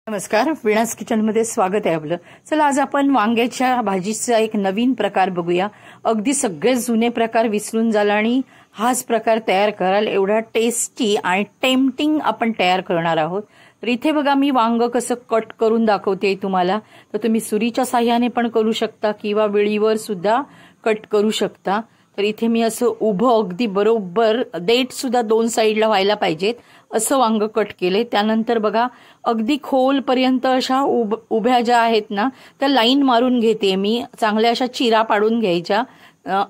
नमस्कार, वीणाज किचनमध्ये स्वागत आहे आपलं. चला आज आपण वांग्याच्या भाजीचा एक नवीन प्रकार बघूया. अगदी सगळे जुने प्रकार विसरून झाला आणि हाच प्रकार तयार कराल एवढा टेस्टी आणि टेम्पटिंग आपण तयार करणार आहोत. तर इथे बघा मी वांग कसं कट करून दाखवते तुम्हाला. तर तुम्ही सुरीच्या साह्याने पण करू शकता किंवा वेळीवर सुद्धा कट करू शकता. तर इथे मी असं उभं अगदी बरोबर देठ सुद्धा दोन साईडला व्हायला पाहिजेत असं वांग कट केले. त्यानंतर बघा अगदी खोलपर्यंत अशा उभ्या ज्या आहेत ना त्या लाईन मारून घेते मी. चांगल्या अशा चिरा पाडून घ्यायच्या,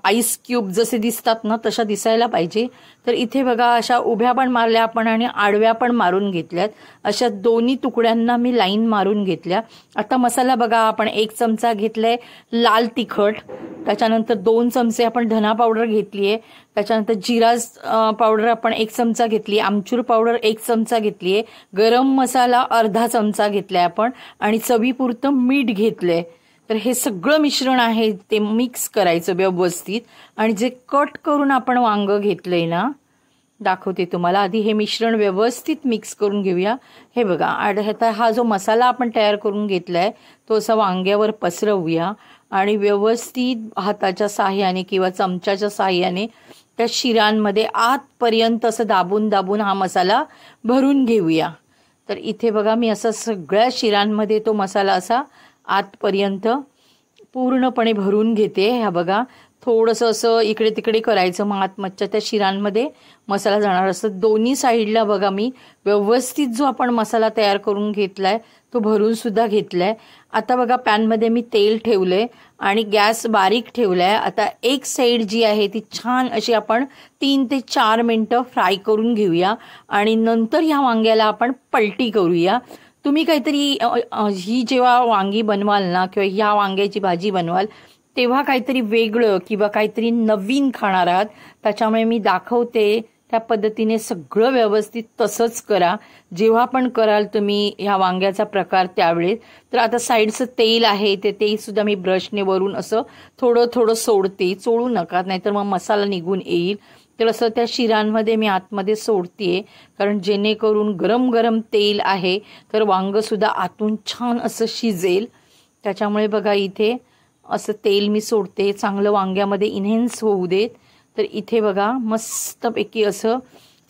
आईस क्यूब जसे दिसतात ना तशा दिसायला पाहिजे. तर इथे बघा अशा उभ्या पण मारल्या आपण आणि आडव्या पण मारून घेतल्यात. अशा दोन्ही तुकड्यांना मी लाईन मारून घेतल्या. आता मसाला बघा आपण 1 चमचा घेतलाय लाल तिखट, त्याच्यानंतर 2 चमचे आपण धना पावडर घेतलीये, त्याच्यानंतर जिरा पावडर आपण 1 चमचा घेतली, आमचूर पावडर 1 चमचा घेतलीये, गरम मसाला अर्धा चमचा घेतलाय आपण आणि चवीपुरतं मीठ घेतलंय. तर हे सगळं मिश्रण आहे ते मिक्स करायचं व्यवस्थित. आणि जे कट करून आपण वांग घेतलंय ना दाखवते तुम्हाला. आधी हे मिश्रण व्यवस्थित मिक्स करून घेऊया. हे बघा आता हा जो मसाला आपण तयार करून घेतलाय तो असा वांग्यावर पसरवूया आणि व्यवस्थित हाताच्या साह्याने किंवा चमच्याच्या साह्याने त्या शिरांमध्ये आतपर्यंत असं दाबून दाबून हा मसाला भरून घेऊया. तर इथे बघा मी असं सगळ्या शिरांमध्ये तो मसाला असा आतपर्यंत पूर्णपणे भरून घेते. ह्या बघा थोडंसं असं इकडे तिकडे करायचं, मग आतमधच्या त्या शिरांमध्ये मसाला जाणार असं. दोन्ही साईडला बघा मी व्यवस्थित जो आपण मसाला तयार करून घेतलाय तो भरून सुद्धा घेतलाय. आता बघा पॅनमध्ये मी तेल ठेवलंय आणि गॅस बारीक ठेवलाय. आता एक साईड जी आहे ती छान अशी आपण 3 ते 4 मिनिटं फ्राय करून घेऊया आणि नंतर ह्या वांग्याला आपण पलटी करूया. तुम्ही काहीतरी ही जेव्हा वांगी बनवाल ना किंवा ह्या वांग्याची भाजी बनवाल तेव्हा काहीतरी वेगळं किंवा काहीतरी नवीन खाणार आहात, त्याच्यामुळे मी दाखवते त्या पद्धतीने सगळं व्यवस्थित तसंच करा जेव्हा पण कराल तुम्ही ह्या वांग्याचा प्रकार त्यावेळेस. तर आता साईडचं तेल आहे ते सुद्धा मी ब्रशने वरून असं थोडं थोडं सोडते, चोळू नका नाहीतर मग मसाला निघून येईल. तर असं त्या शिरांमध्ये मी आतमध्ये सोडतेय, कारण जेणेकरून गरम गरम तेल आहे तर वांग सुद्धा आतून छान असं शिजेल. त्याच्यामुळे बघा इथे असं तेल मी सोडते, चांगलं वांग्यामध्ये इन्हेन्स होऊ देत. तर इथे बघा मस्तपैकी असं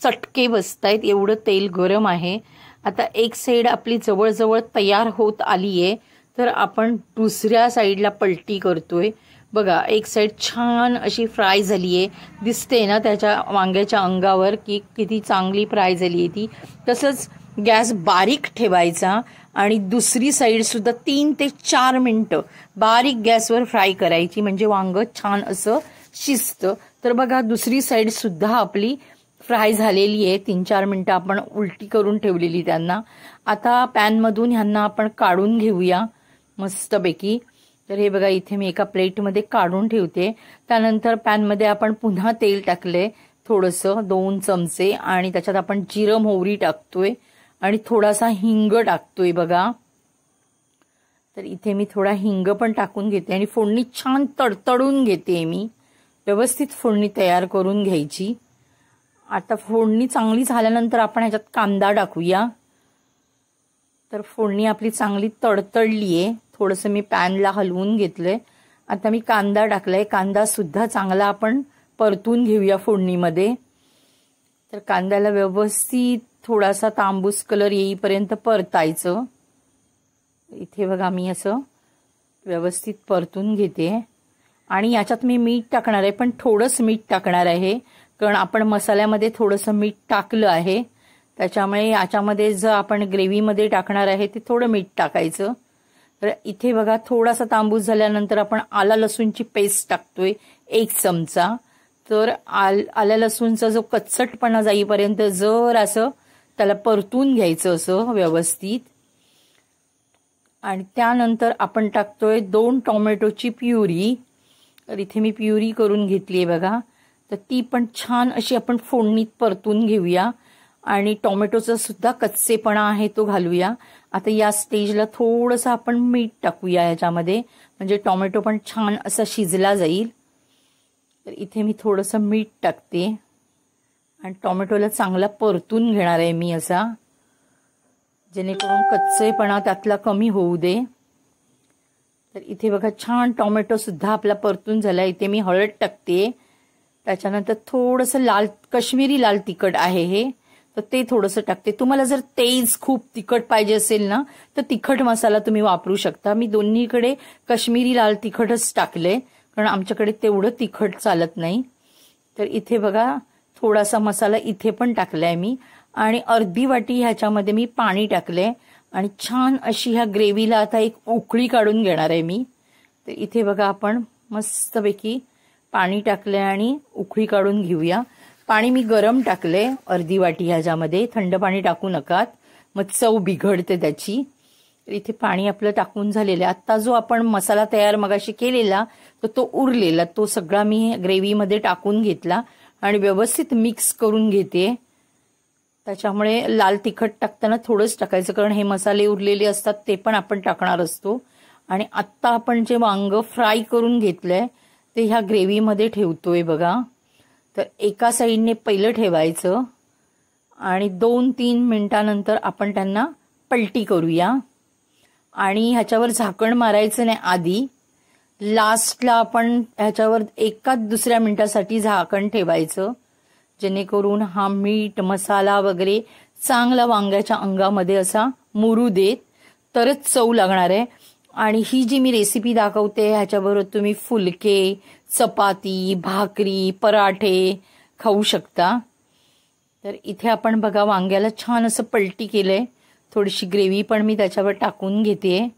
चटके बसतायत एवढं तेल गरम आहे. आता एक साईड आपली जवळजवळ तयार होत आली आहे तर आपण दुसऱ्या साईडला पलटी करतोय. बघा एक साईड छान अशी फ्राय झाली आहे, दिसते ना त्याच्या वांग्याच्या अंगावर की किती चांगली फ्राय झाली आहे ती. तसंच गॅस बारीक ठेवायचा आणि दुसरी साईड सुद्धा 3 ते 4 मिनिटं बारीक गॅसवर फ्राय करायची, म्हणजे वांग छान असं शिजतं. तर बघा दुसरी साईड सुद्धा आपली फ्राय झालेली आहे. 3-4 मिनिटं आपण उलटी करून ठेवलेली त्यांना. आता पॅनमधून ह्यांना आपण काढून घेऊया मस्तपैकी. तर हे बघा इथे मी एका प्लेटमध्ये काढून ठेवते. त्यानंतर पॅनमध्ये आपण पुन्हा तेल टाकले थोडंसं 2 चमचे आणि त्याच्यात आपण जिरं मोहरी टाकतोय आणि थोडासा हिंग टाकतोय बघा. तर इथे मी थोडा हिंग पण टाकून घेते आणि फोडणी छान तडतडून घेते मी. व्यवस्थित फोडणी तयार करून घ्यायची. आता फोडणी चांगली झाल्यानंतर आपण ह्याच्यात कांदा टाकूया. तर फोडणी आपली चांगली तडतडली आहे. थोडंसं मी पॅनला हलवून घेतलंय. आता मी कांदा टाकलाय. कांदा सुद्धा चांगला आपण परतून घेऊया फोडणीमध्ये. तर कांद्याला व्यवस्थित थोडासा तांबूस कलर येईपर्यंत परतायचं. इथे बघा मी असं व्यवस्थित परतून घेते आणि याच्यात मी मीठ टाकणार आहे, पण थोडंच मीठ टाकणार आहे कारण आपण मसाल्यामध्ये थोडंसं मीठ टाकलं आहे. त्याच्यामुळे याच्यामध्ये जर आपण ग्रेव्हीमध्ये टाकणार आहे ते थोडं मीठ टाकायचं. तर इथे बघा थोडासा तांबूस झाल्यानंतर आपण आला लसूणची पेस्ट टाकतोय 1 चमचा. तर आल्या लसूणचा जो कच्चटपणा जाईपर्यंत जर असं त्याला परतून घ्यायचं असं व्यवस्थित. आणि त्यानंतर आपण टाकतोय 2 टोमॅटोची प्युरी. तर इथे मी प्युरी करून घेतली आहे बघा. तर ती पण छान अशी आपण फोडणीत परतून घेऊया आणि टोमॅटोचा सुद्धा कच्चेपणा आहे तो घालूया. आता या स्टेजला थोडंसं आपण मीठ टाकूया याच्यामध्ये, म्हणजे टोमॅटो पण छान असा शिजला जाईल. तर इथे मी थोडंसं मीठ टाकते आणि टोमॅटोला चांगला परतून घेणार आहे मी असा. जेणेकरून कच्चेपणा त्यातला कमी होऊ दे। तर इथे बघा छान टोमॅटो सुद्धा आपला परतून झाला। इथे मी हळद टाकते, त्याच्यानंतर थोडंसं लाल काश्मीरी लाल तिखट आहे हे, तर ते थोडंसं टाकते। तुम्हाला जर तेज खूप तिखट पाहिजे असेल ना तर तिखट मसाला तुम्ही वापरू शकता। मी दोन्हीकडे काश्मीरी लाल तिखटच टाकले, कारण आमच्याकडे तेवढं तिखट चालत नाही। तर इथे बघा थोडासा मसाला इथे पण टाकलाय मी, आणि अर्धी वाटी ह्याच्यामध्ये मी पाणी टाकलंय, आणि छान अशी ह्या ग्रेव्हीला आता एक उकळी काढून घेणार आहे मी। तर इथे बघा आपण मस्तपैकी पाणी टाकलंय आणि उकळी काढून घेऊया। पाणी मी गरम टाकलंय अर्धी वाटी ह्याच्यामध्ये, थंड पाणी टाकू नका, मग चव बिघडते त्याची। तर इथे पाणी आपलं टाकून झालेलं आहे। आता जो आपण मसाला तयार मगाशी केलेला तर तो उरलेला तो सगळा मी ग्रेव्हीमध्ये टाकून घेतला आणि व्यवस्थित मिक्स करून घेते। त्याच्यामुळे लाल तिखट टाकताना थोडंच टाकायचं, कारण हे मसाले उरलेले असतात ते पण आपण टाकणार असतो। आणि आत्ता आपण जे वांग फ्राय करून घेतलंय ते ह्या ग्रेव्हीमध्ये ठेवतोय बघा। तर एका साईडने पहिलं ठेवायचं आणि 2-3 मिनिटांनंतर आपण त्यांना पलटी करूया, आणि ह्याच्यावर झाकण मारायचं नाही आधी, लास्टला आपण ह्याच्यावर 1-2 मिनिटासाठी झाकण ठेवायचं, जेणेकरून हा मीठ मसाला वगैरे चांगला वांग्याच्या अंगामध्ये असा मुरू देत, तरच चव लागणार आहे। आणि ही जी मी रेसिपी दाखवते ह्याच्याबरोबर तुम्ही फुलके, चपाती, भाकरी, पराठे खाऊ शकता। तर इथे आपण बघा वांग्याला छान असं पलटी केलंय, थोडीशी ग्रेव्ही पण मी त्याच्यावर टाकून घेते।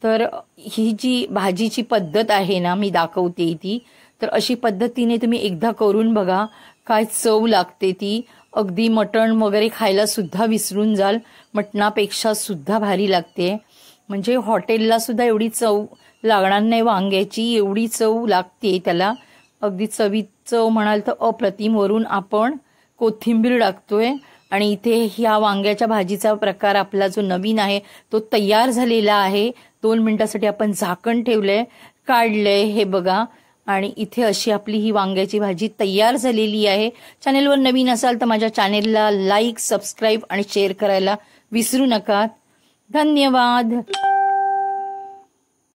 तर ही जी भाजीची पद्धत आहे ना मी दाखवते ती, तर अशी पद्धतीने तुम्ही एकदा करून बघा, काय चव लागते ती। अगदी मटण वगैरे खायला सुद्धा विसरून जाल, मटणापेक्षा सुद्धा भारी लागते। म्हणजे हॉटेलला सुद्धा एवढी चव लागणार नाही वांग्याची, एवढी चव लागते त्याला, अगदी चव म्हणाल तर अप्रतिम। वरून आपण कोथिंबीर टाकतोय, आणि इथे ह्या वांग्याच्या भाजीचा प्रकार आपला जो नवीन आहे तो तयार झालेला आहे। 2 मिनिटासाठी आपण झाकण ठेवलंय, काढलंय हे बघा, आणि इथे अशी आपली ही वांग्याची भाजी तयार झालेली आहे। चॅनेलवर नवीन असाल तर माझ्या चॅनेलला लाईक, सबस्क्राईब आणि शेअर करायला विसरू नका। धन्यवाद।